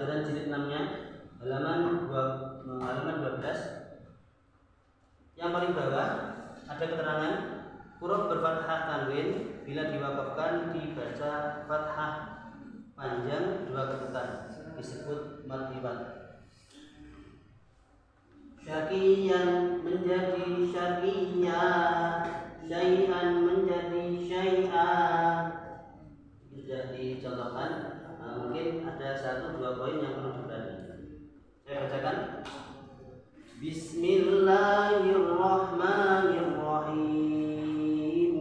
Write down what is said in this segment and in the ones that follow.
pelajaran jilid 6-nya halaman 12. Yang paling bawah ada keterangan huruf berfathah tanwin bila diwakafkan dibaca fathah panjang 2 ketukan disebut mad liwat. Syakiyan menjadi syakiya, syai'an menjadi syai'a. Sudah dicontohkan. Mungkin ada 1-2 poin yang perlu diperhatikan. Saya bacakan. Bismillahirrahmanirrahim.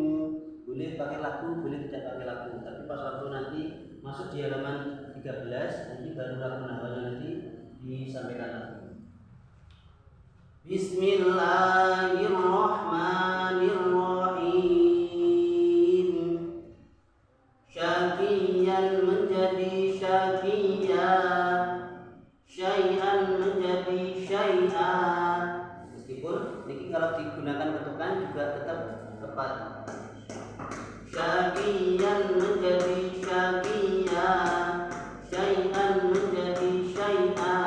Boleh pakai lagu, boleh tidak pakai lagu. Tapi pas waktu nanti masuk di halaman 13, nanti baru lagu nahwanya nanti disampaikan lagi. Bismillahirrahmanirrahim. Syakiyan menjadi syakiya, syai'an menjadi syai'a. Meskipun ini kalau digunakan ketukan juga tetap tepat. Syakiyan menjadi syakiya, syai'an menjadi syai'a.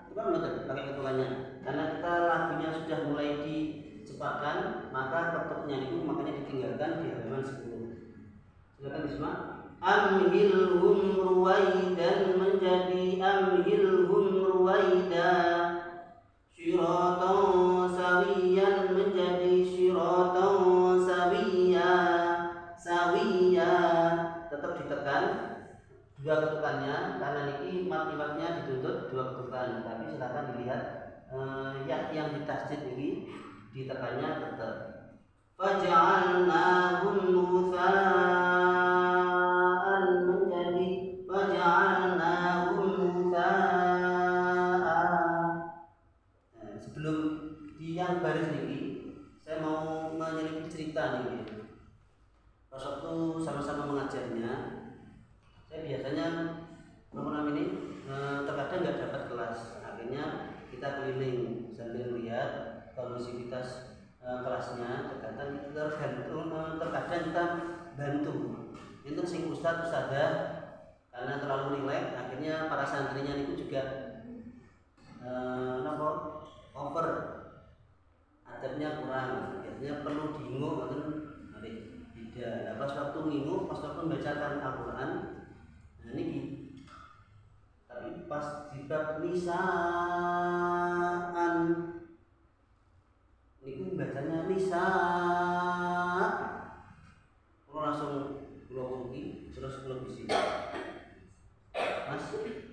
Itu kan betul pakai ketukannya. Karena kita lagunya sudah mulai dicepatkan, maka ketuknya itu makanya ditinggalkan di halaman 10. Silakan disimak. Amhilhum ruwaidan menjadi amhilhum ruwaida. Syiratan sawiyan menjadi syiratan sawiya, sawiya. Tetap ditekan 2 ketukannya karena niki mad liwatnya dituntut 2 ketukan. Tapi silakan dilihat yang ditasdid ini ditekannya tetap. Faja'alnahum ghutha'an menjadi faja'alnahum ghutha'an. Sebelum di yang baris ini saya mau menyelipkan cerita nih. Pas waktu sama-sama mengajarnya, saya biasanya ini terkadang nggak dapat kelas. Akhirnya kita keliling sambil melihat kondisivitas kelasnya. Terkadang kita bantu itu sing ustadzah karena terlalu rileks, akhirnya para santrinya itu juga over adabnya kurang, biasanya perlu diingu atau tidak. Nah, pas waktu ngingu, pas waktu membacakan Al-Quran, nah ini tapi pas di bab nisaan ini bacanya nisa, kalau langsung pulau terus pulau bisi. Mas,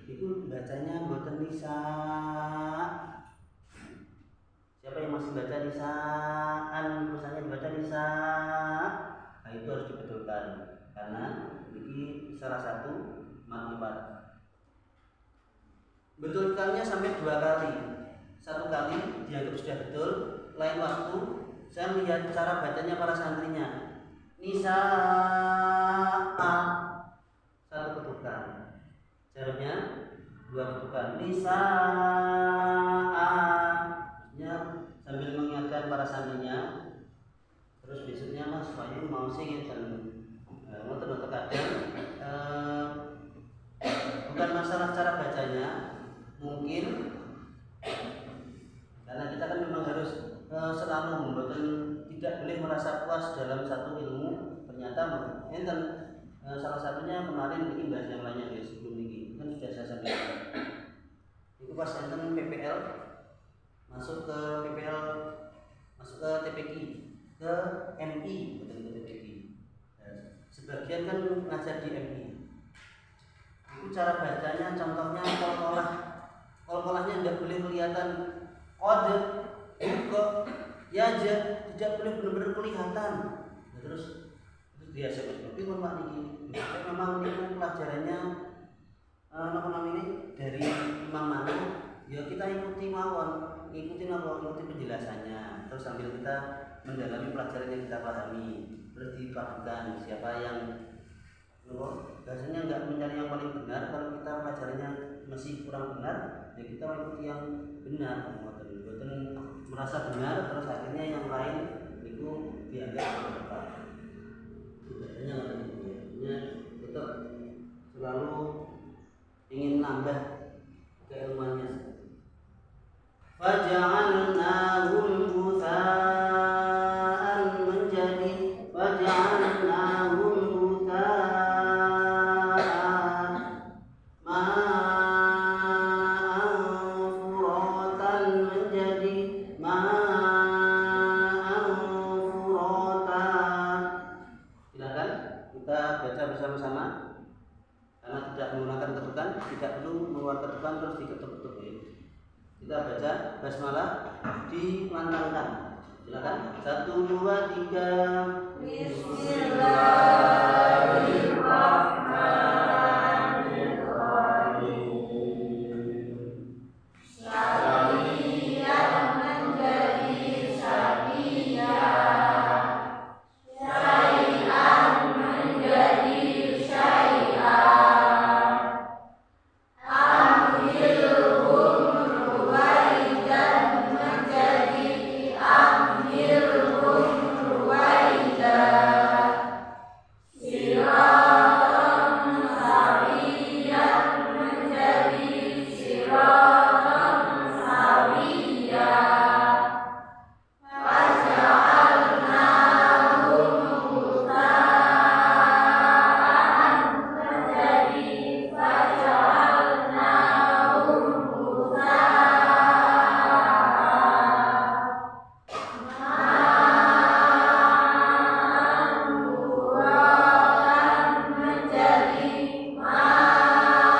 itu bacanya buatan nisa. Siapa yang masih baca nisaan, tulisannya dibaca nisa, nah itu harus dibetulkan karena ini salah satu mad liwat. Betulkannya sampai 2 kali. 1 kali dianggap sudah betul. Lain waktu saya melihat cara bacanya para santrinya. Nisa'a 1 ketukan. Caranya 2 ketukan. Nisa'a. Maksudnya sambil mengingatkan para santrinya. Terus besoknya Mas Wahyu mau sing dan motor kadang bukan masalah cara bacanya, mungkin karena kita kan memang harus selalu tidak boleh merasa puas dalam satu ilmu. Ternyata enten salah satunya kemarin ini bahas yang lainnya guys, sebelum ini kan sudah saya sampaikan. Itu pas enten PPL masuk ke PPL, masuk ke TPQ, ke MI, bukan ke TPQ. Sebagian kan ngajar di MI. Itu cara bacanya, contohnya kol-kolahnya tidak boleh kelihatan kode, kok ya aja tidak boleh benar-benar kelihatan. Nah, terus dia seperti itu ini. Memang itu pelajarannya dari imam mana? Ya kita ikuti mawon, ikuti penjelasannya. Terus sambil kita mendalami pelajaran yang kita pahami, terus dipadukan siapa yang bahasanya nggak mencari yang paling benar. Kalau kita pelajarannya masih kurang benar, ya kita mengikuti yang benar. Bukan merasa benar terus akhirnya yang lain itu dianggap tepat. Biasanya tetap selalu ingin nambah ilmuannya. Faja'alnahum ghutsa'an menjadi faja'alnahum ghutsa'an ma'an furatan menjadi ma'an furatan. Silakan kita baca bersama-sama karena tidak menggunakan ketukan, tidak perlu mengeluarkan ketukan terus diketuk-ketuk ya. Kita baca basmalah dilantangkan. Silakan. 1, 2, 3. Bismillahirrahmanirrahim. Syai'an menjadi syai'an. Syai'an menjadi syai'an. Amhilhum ruwaidan menjadi amhilhum ruwaidan. Siratan sawiyan menjadi siratan sawiyan. Faja'alnahum ghutsa'an menjadi faja'alnahum ghutsa'an ma'an furatan menjadi ma'an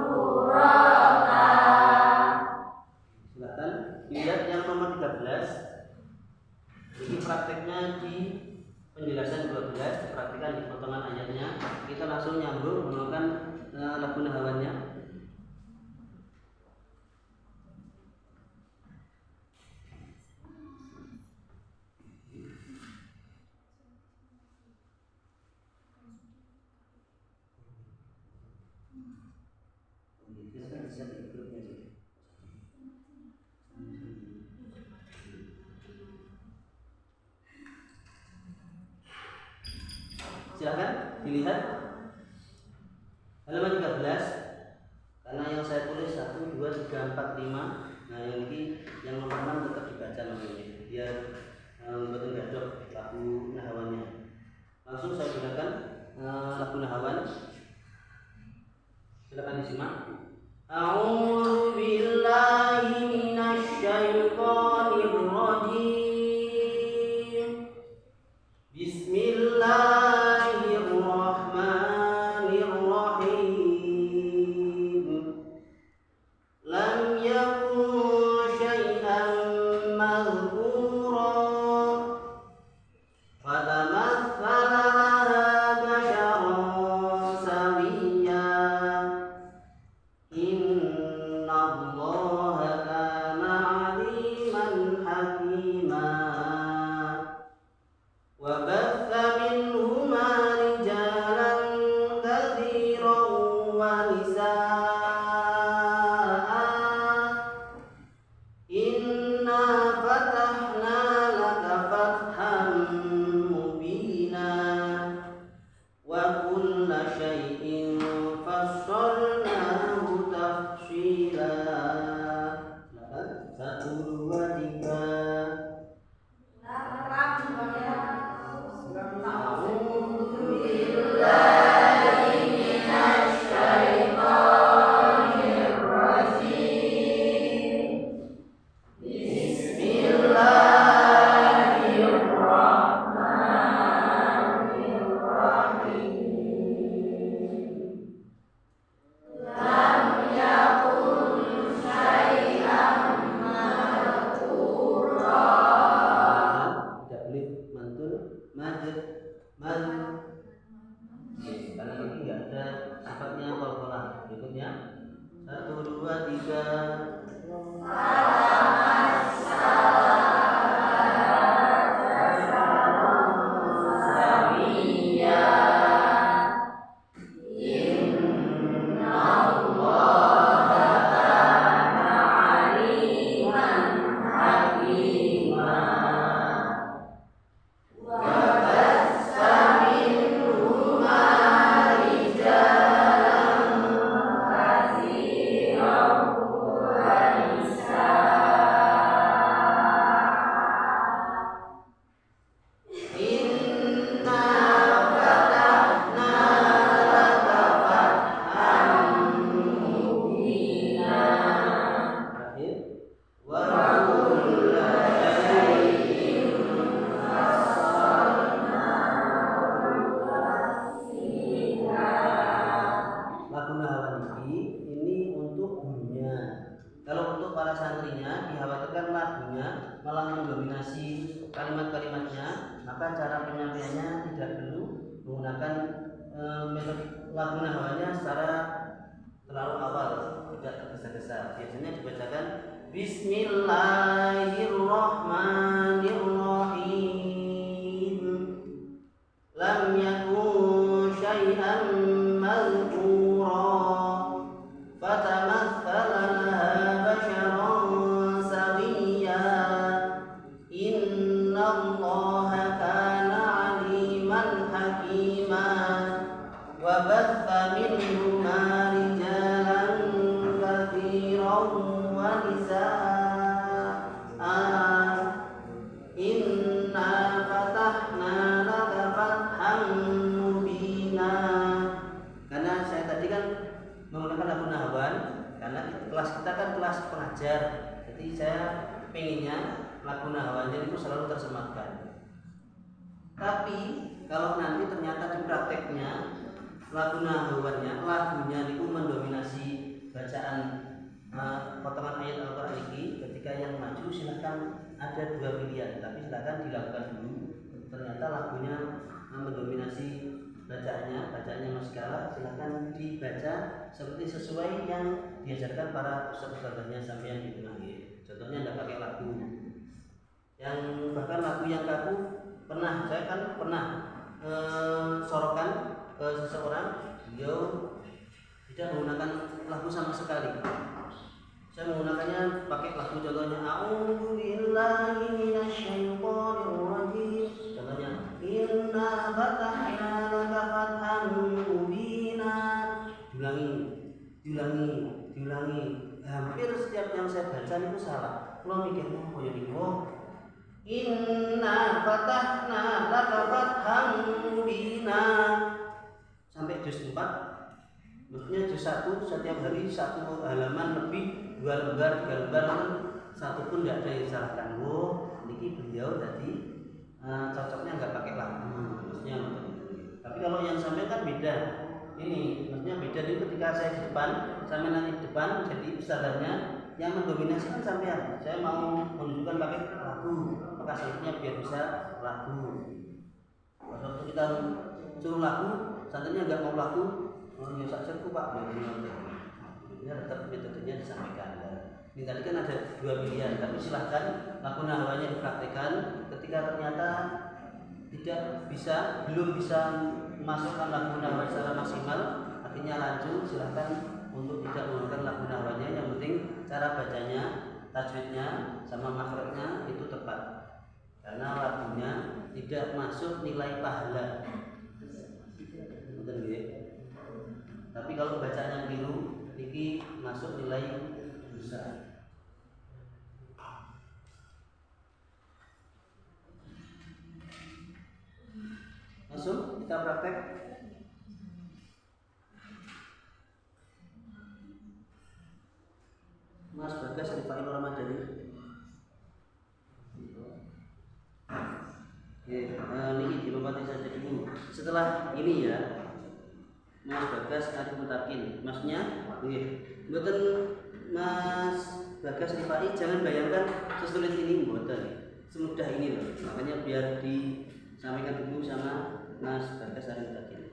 furatan. Silakan lihat yang nomor 13. Ini prakteknya di penjelasan 12, perhatikan di potongan ayatnya. Kita langsung nyambung menggunakan lagu nahawannya. Silakan dilihat halaman 13 karena yang saya tulis 1, 2, 3, 4, 5. Nah yang ini yang nomor 6 tetap dibaca namanya biar untuk menggadok lagu nahawannya. Langsung saya gunakan lagu nahawan. Silakan disimak. A'udzu billahi minasy syaithanir rajim. Bismillahirrahmanirrahim. Lam yakun syai'an madhkura fatamassala laha basharan sawiyya. Innallaha kana 'aliman hakima. Wa batha minhuma rijalan katsiran wa nisaa. Inna fatahna laka fathan mubina. Wa kulla syai'in fassalnahu tafsila. Silakan. 1, 2, 3. Karena ini nggak ada sifatnya qalqalah. Berikutnya 1, 2, 3. Kasih penyampaiannya tidak perlu menggunakan metode lagu nahwanya secara terlalu awal, tidak tergesa-gesa. Biasanya dibacakan Bismillahirrahmanirrahim. Lam yakun syai'an madhkura fatamatsala laha basharan sawiyya innallaha kana 'aliman hakima wa batha minhuma rijalan katsiran wa nisaa inna fatahna laka fathan mubina. Karena saya tadi kan menggunakan lagu nahwan, karena kelas kita kan kelas pengajar, jadi saya pengennya lagu nahwannya itu selalu tersematkan. Tapi kalau nanti ternyata di prakteknya lagu nahwannya, lagunya itu mendominasi bacaan potongan ayat Al-Quran ini, ketika yang maju silahkan, ada dua pilihan, tapi silahkan dilakukan dulu. Ternyata lagunya mendominasi bacaannya masih kalah, silahkan dibaca seperti sesuai yang diajarkan para ustadz-ustadznya sampai yang di tengah. Contohnya tidak pakai lagu yang, bahkan lagu yang kaku saya kan pernah sorokan ke seseorang, beliau tidak menggunakan lagu sama sekali. Saya menggunakannya pakai lagu, contohnya A'udzubillahi minasyaitonir rajim, contohnya Inna fatahna laka fathan mubina. Diulangi. Hampir setiap yang saya baca itu salah. Kalau mikir oh ya niku Inna fatahna laka fathan mubina sampai juz 4. Maksudnya juz 1 setiap hari 1 halaman lebih, 2 lembar, 3 lembar, satu pun tidak ada yang disalahkan. Niki beliau tadi cocoknya nggak pakai lagu, maksudnya. Tapi kalau yang sampai kan beda. Ini maksudnya beda ini ketika saya di depan, sampai nanti di depan, jadi ustadznya yang mendominasi kan sampean. Saya mau menunjukkan pakai lagu, maka selanjutnya biar bisa lagu. Waktu kita suruh lagu, santrinya nggak mau lagu, ya sakserku pak, ya tetap metodenya disampaikan. Ini tadi kan ada dua pilihan, tapi silahkan lagu nahwanya dipraktikkan. Ketika ternyata belum bisa memasukkan lagu nahwa secara maksimal, akhirnya lanjut, silahkan untuk tidak menggunakan lagu nahwanya. Yang penting cara bacanya, tajwidnya, sama makhrajnya itu tepat, karena lagunya tidak masuk nilai pahala. Betul ya? Tapi kalau bacanya keliru, ini masuk nilai dosa. Langsung kita praktek. Mas Bagas Rifai Nur Ramadhani. Ini dilomati saja dulu. Setelah ini ya, Mas Bagas Arif Mutakin. Masnya, mboten Mas Bagas Rifai, jangan bayangkan sesulit ini, mboten. Semudah ini loh. Makanya biar disampaikan dulu sama Mas Bagas Arif Mutakin.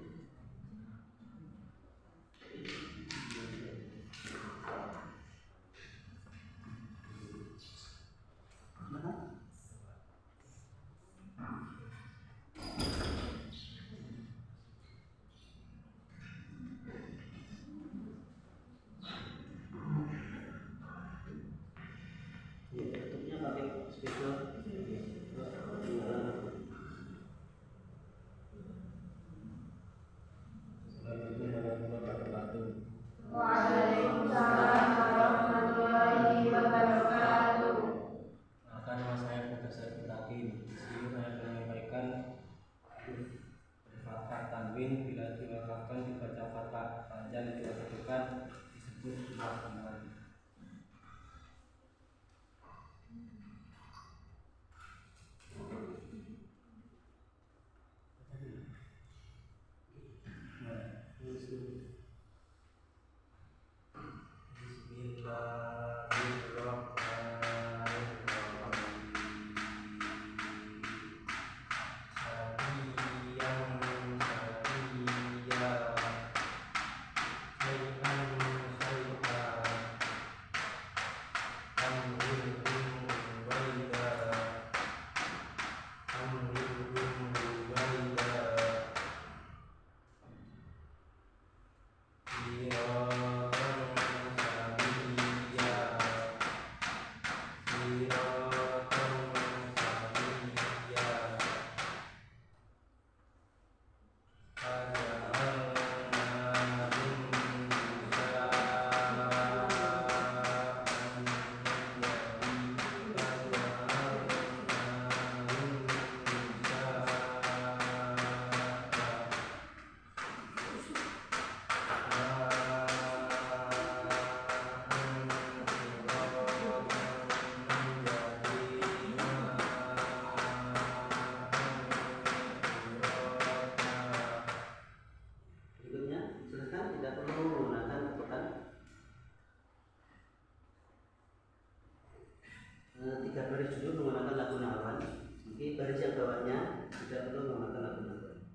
Tiga baris dulu menggunakan lagu nahwan. Oke, baris yang bawahnya tidak perlu menggunakan lagu nahwan.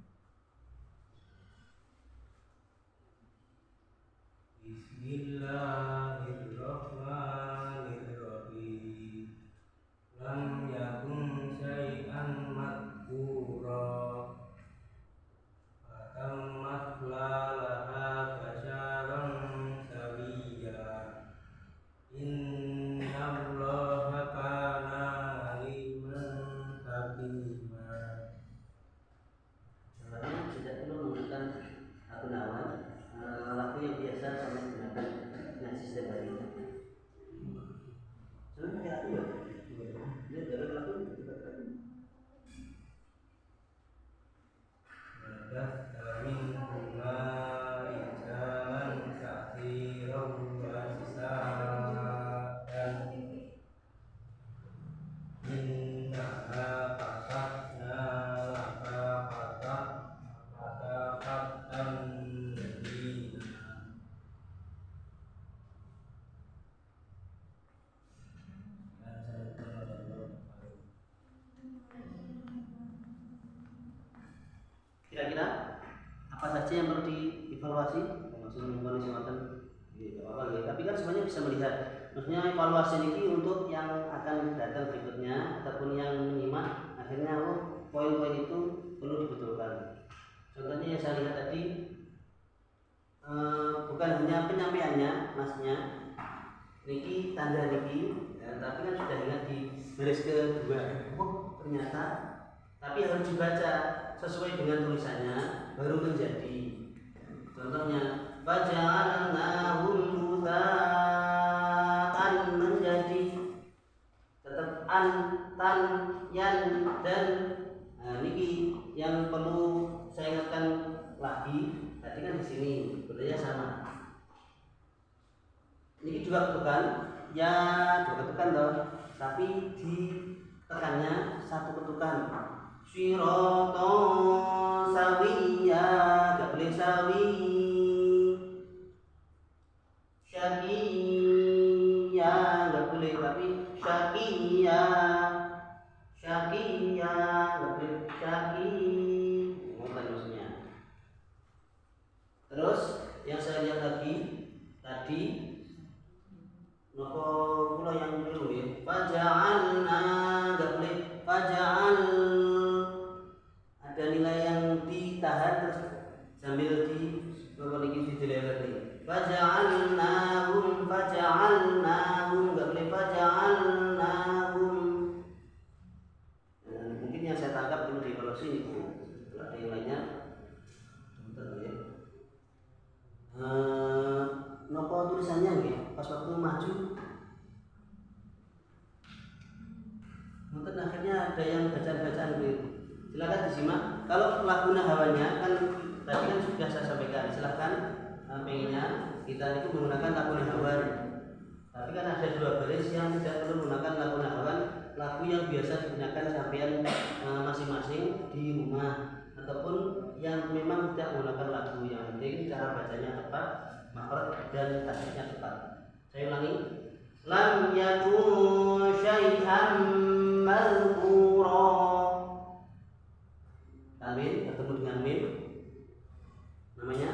Bismillahirrahmanirrahim. Lam yakun syai'an madhkura fatammat lalaha basyaran sawiyya. Innallaha kana aliman hakima. Sebenarnya tidak perlu menggunakan lagu nahwan, lagu yang biasa sama menggunakan ngaji setiap hari. Sebenarnya kayak aku ya. Dia dari lagu kita tadi. Min huma rijalan katsiran wa nisaan. Innaha fatahna laka fathan mubina. Kira-kira apa saja yang perlu dievaluasi? Maksudnya kondisi makan, apa-apa. Tapi kan semuanya bisa melihat. Maksudnya evaluasi ini untuk yang akan datang berikutnya ataupun yang menyimak. Akhirnya poin-poin itu perlu dibetulkan. Contohnya yang saya lihat tadi, bukan hanya penyampaiannya, masnya, niki tanda niki, ya, tapi kan sudah ingat di baris kedua. Oh ternyata, tapi harus dibaca sesuai dengan tulisannya baru menjadi. Contohnya faja'alnahum ghutha'an, menjadi, tetap an, tan, yan, dan. Nah niki yang perlu saya ingatkan lagi. Tadi kan di sini sebenarnya sama. Ini juga ketukan, ya dua ketukan toh, tapi di tekannya satu ketukan. Siratan sawiyya, gak boleh sawi. Syaqiyya gak boleh, tapi syaqiyya. Syaqiyya gak boleh syaqi. Bukan maksudnya. Terus yang saya lihat lagi tadi, nopo pula yang dulu ya. Faja'alna gak boleh faja'al, ada nilai yang ditahan terus sambil di dilewati. Faja'alnahum gak boleh faja'alnahum. Mungkin yang saya tangkap perlu dievaluasi itu. Kalau ada yang lainnya bentar ya. Nopo tulisannya nggih pas waktu maju. Mungkin akhirnya ada yang bacaan-bacaan gitu. Silakan disimak. Kalau lagu nahwannya kan tadi kan sudah saya sampaikan. Silakan pengennya kita itu menggunakan lagu nahwan. Tapi kan ada dua baris yang tidak perlu menggunakan lagu nahwan, lagu yang biasa digunakan sampean masing-masing di rumah, ataupun yang memang tidak menggunakan lagu. Yang penting cara bacanya tepat, makhraj dan tasdidnya tepat. Saya ulangi. Lam yakun syai'an madhkura. Amin, ketemu dengan min. Namanya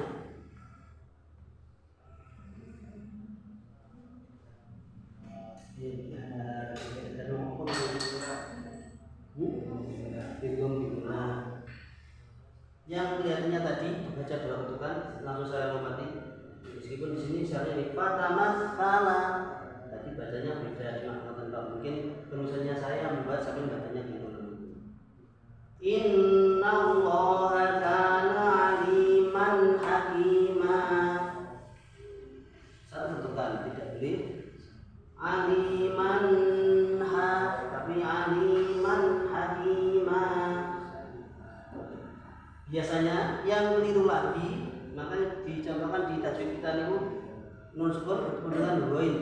yang kelihatannya tadi baca dua ketukan, langsung saya lompati Meskipun di sini syarahnya ini fatamatsala, tapi bacanya beda. Cuma mungkin penulisannya saya yang membuat sampai bacanya gitu. Innallaha kana aliman hakima. Satu bentukan, tidak boleh aliman tapi aliman hakima. Biasanya yang keliru lagi, makanya dicontohkan di tajwid kita itu nun sukun bertemu dengan ghain.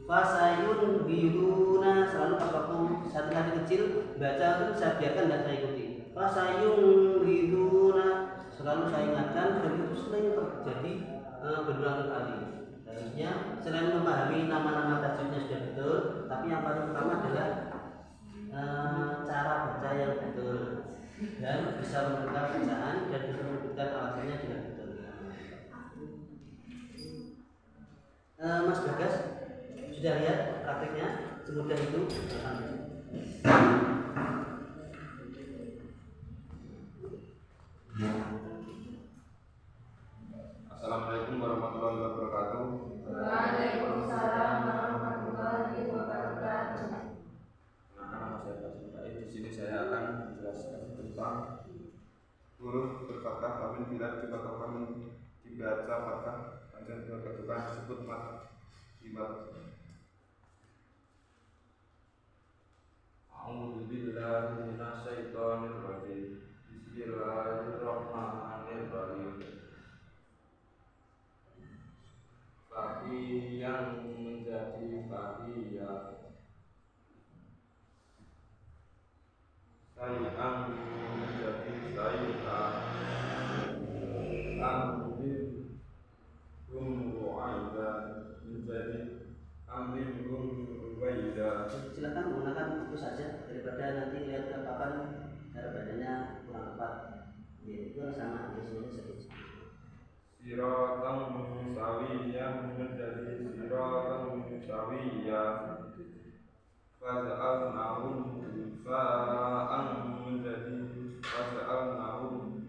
Fasayun biduna, selalu pas waktu satu kali kecil baca itu saya biarkan dan saya ikuti. Fasayun biduna, selalu saya ingatkan, dan itu sering terjadi berulang kali. Harusnya selain memahami nama-nama tajwidnya sudah betul, tapi yang paling utama adalah cara baca yang betul dan bisa menentukan bacaan dan bisa menyebutkan alasannya juga betul. Mas Bagas sudah lihat prakteknya semudah itu? Assalamualaikum warahmatullahi wabarakatuh. Waalaikumsalam warahmatullahi wabarakatuh. Nama saya Pak Sukai. Di sini saya akan menjelaskan tentang huruf berfathah tapi bila dibaca fathah panjang berkedudukan disebut mat. A'udzu billahi minasyaitonir rajim. Bismillahirrahmanirrahim. Bagi yang menjadi bahagia, sayang menjadi sayang, ambil ru'aidan menjadi ambil ru'aidan. Silakan menggunakan itu saja daripada nanti lihat ke papan cara bacanya kurang tepat. Itu sama biasanya sebut. Siratan sawiyah menjadi siratan sawiyah. Faja'alnahum sa'an menjadi faja'alnahum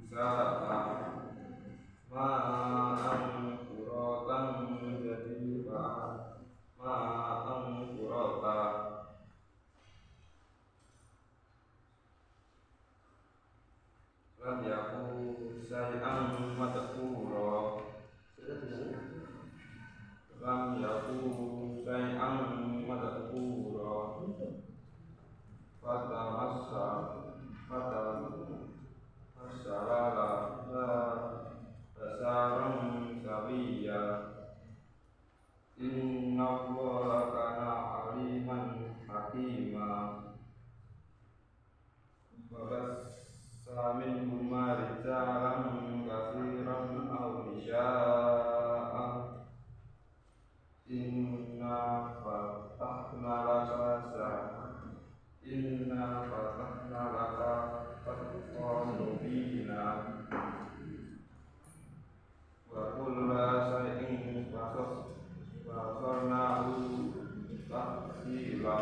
sa'an. Ma'an kuratan menjadi ma'an kurata. Lam yaku say'an madhkura. Lam yaku say'an madhkura. Fatamassa fatamassa basaran sawiya. Inna Allaha kana aliman hakima. Minhum rijalan katsiran aw nisya'a. Inna fatahna laka fathan mubina. Wa kulla shay'in fasarnahu tafsila.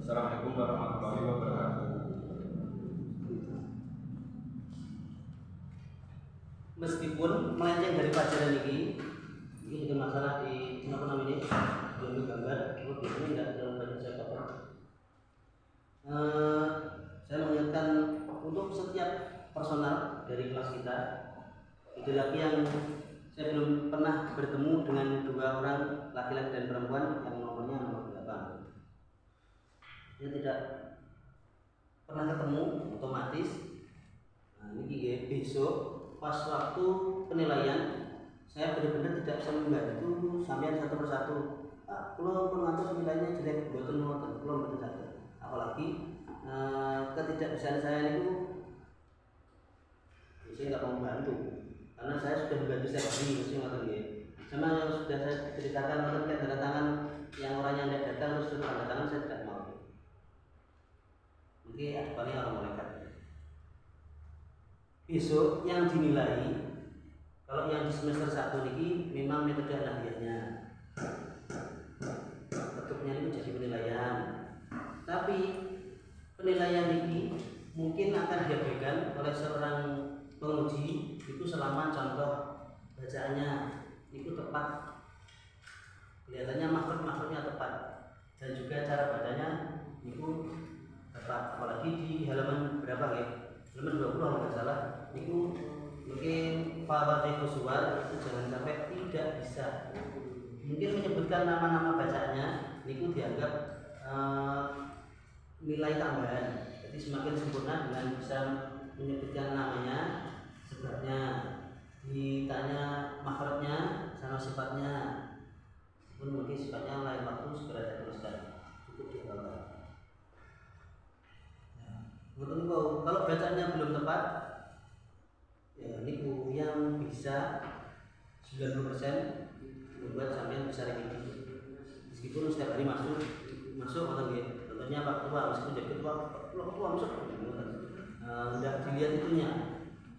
Assalamualaikum warahmatullahi wabarakatuh. Meskipun melenceng dari pelajaran ini juga masalah di apa namanya belum gambar, biasanya tidak dalam baca saya apa. Saya mengingatkan untuk setiap personal dari kelas kita, itu lagi yang saya belum pernah bertemu dengan dua orang laki-laki dan perempuan yang nomornya nomor 8. Dia tidak pernah ketemu otomatis. Nah, ini besok pas waktu penilaian saya benar-benar tidak bisa membantu sampai satu persatu. Kalau pengatur nilainya jelek, buatan belum saja. Apalagi ketidakbisaan saya itu saya nggak mau membantu karena saya sudah membantu saya sendiri mesti ngotot ya. Sama yang sudah saya ceritakan terkait tanda tangan yang orangnya tidak datang terus tanda tangan saya tidak mau. Mungkin asalnya orang malaikat. Besok yang dinilai, kalau yang di semester 1 ini memang metode alamiahnya, bentuknya itu jadi penilaian. Tapi penilaian ini mungkin akan diabaikan oleh seorang penguji itu selama contoh bacaannya itu tepat, kelihatannya makhrajnya tepat, dan juga cara bacanya itu tepat. Apalagi di halaman berapa ya, halaman 20 kalau nggak salah itu mungkin fawathihus suwar itu jangan sampai tidak bisa, mungkin menyebutkan nama-nama bacaannya itu dianggap nilai tambahan. Jadi semakin sempurna dengan bisa menyebutkan namanya, sebabnya, ditanya makhrajnya sama sifatnya, pun mungkin sifatnya lain waktu segera saya teruskan, cukup dihafalkan. Kalau bacaannya belum tepat, ya niku yang bisa 90% membuat sampean bisa repeat. Meskipun setiap hari masuk atau gitu. Contohnya Pak Ketua, meskipun jadi ketua masuk, tidak dilihat itunya,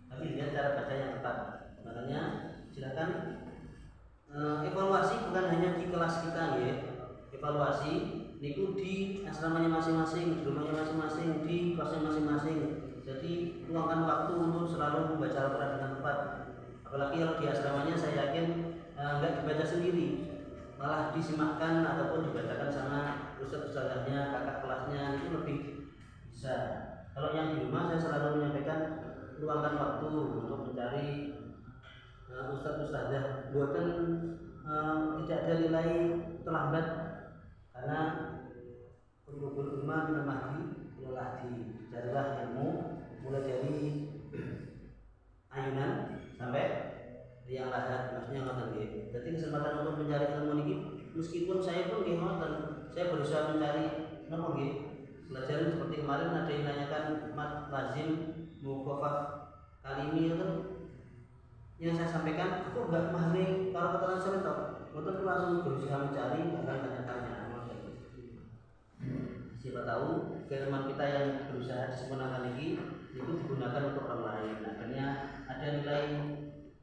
tapi lihat cara baca yang tepat. Makanya silakan evaluasi bukan hanya di kelas kita ya. Evaluasi niku di asramanya masing-masing, di rumahnya masing-masing, di kelasnya masing-masing. Jadi luangkan waktu untuk selalu membaca Al-Quran dengan tepat. Apalagi kalau di asramanya saya yakin enggak dibaca sendiri, malah disimakkan ataupun dibacakan sama ustadz-ustadznya, kakak kelasnya, itu lebih bisa. Kalau yang di rumah saya selalu menyampaikan luangkan waktu untuk mencari ustadz-ustadzah, buatkan tidak ada nilai terlambat, karena ulul ilma minal mahdi ilal lahdi, carilah ilmu mulai dari ayunan sampai yang lahat, maksudnya ngoten nggih. Jadi kesempatan untuk mencari ilmu niki meskipun saya pun nggih ngoten, saya berusaha mencari napa nggih pelajaran seperti kemarin ada yang nanyakan mat lazim mukhafaf kalimi itu, yang saya sampaikan aku enggak memahami kalau keterangan saya toh, ngoten langsung berusaha mencari bahkan tanya-tanya. Siapa tahu keilmuan kita yang berusaha disempurnakan ini itu digunakan untuk orang lain. Akhirnya ada nilai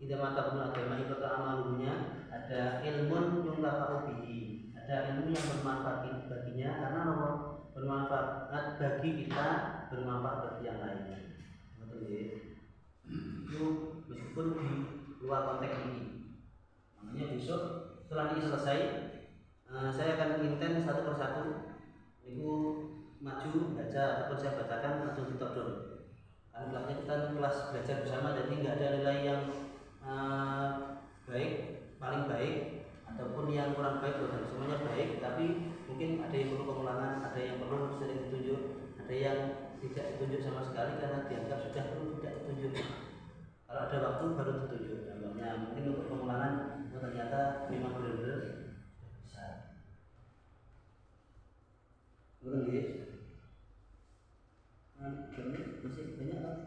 tidak mata pun agama itu amalunya, ada ilmu yang tafa'u bihi, ada ilmu yang bermanfaat baginya, karena apa? Bermanfaat bagi kita, bermanfaat bagi yang lain. Betul ya? Itu meskipun di luar konteks ini. Makanya besok setelah ini selesai, saya akan intens satu persatu itu maju baca ataupun saya bacakan langsung ditodong. Karena kelasnya kita kelas belajar bersama, jadi nggak ada nilai yang baik, paling baik ataupun yang kurang baik, dan semuanya baik, tapi mungkin ada yang perlu pengulangan, ada yang perlu sering ditunjuk, ada yang tidak ditunjuk sama sekali karena dianggap sudah perlu tidak ditunjuk. Kalau ada waktu baru ditunjuk. Contohnya mungkin untuk pengulangan ternyata memang benar-benar bisa. Betul ya? Masih banyak kan?